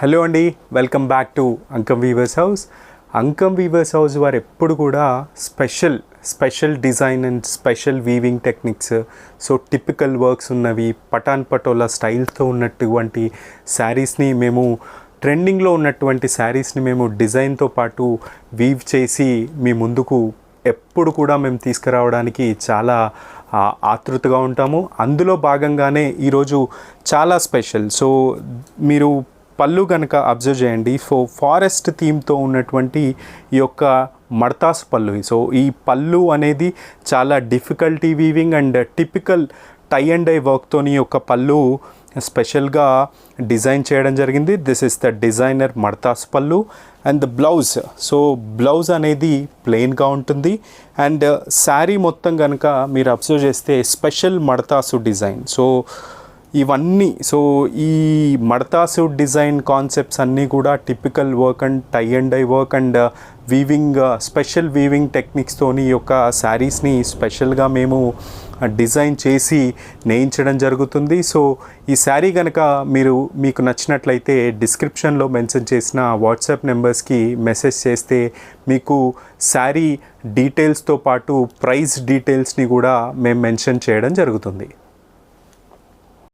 Hello అండి, welcome back to Ankam weavers house. Ankam weavers house వారు ఎప్పుడు కూడా special design and special weaving techniques, so typical works ఉన్నవి పటాన్ పటోలా స్టైల్తో ఉన్నటువంటి శారీస్ని మేము ట్రెండింగ్లో ఉన్నటువంటి శారీస్ని మేము డిజైన్తో పాటు వీవ్ చేసి మీ ముందుకు ఎప్పుడు కూడా మేము తీసుకురావడానికి చాలా ఆతృతగా ఉంటాము. అందులో భాగంగానే ఈరోజు చాలా స్పెషల్. సో మీరు పళ్ళు కనుక అబ్జర్వ్ చేయండి, ఫారెస్ట్ థీమ్తో ఉన్నటువంటి ఈ యొక్క మడతాసు పళ్ళు. సో ఈ పళ్ళు అనేది చాలా difficulty weaving and typical tie and dye వర్క్తోని యొక్క పళ్ళు స్పెషల్గా డిజైన్ చేయడం జరిగింది. దిస్ ఇస్ ద డిజైనర్ మడతాసు పళ్ళు. And the blouse, so blouse అనేది ప్లెయిన్గా ఉంటుంది. అండ్ శారీ మొత్తం కనుక మీరు అబ్జర్వ్ చేస్తే స్పెషల్ మడతాసు డిజైన్. సో ఇవన్నీ, సో ఈ మడతాసు డిజైన్ కాన్సెప్ట్స్ అన్నీ కూడా typical work and tie and dye work and weaving, special weaving టెక్నిక్స్తోని ఈ యొక్క శారీస్ని స్పెషల్గా మేము డిజైన్ చేసి నేయించడం జరుగుతుంది. సో ఈ శారీ కనుక మీకు నచ్చినట్లయితే డిస్క్రిప్షన్లో మెన్షన్ చేసిన వాట్సాప్ నెంబర్స్కి మెసేజ్ చేస్తే మీకు శారీ డీటెయిల్స్తో పాటు ప్రైస్ డీటెయిల్స్ని కూడా మేము మెన్షన్ చేయడం జరుగుతుంది.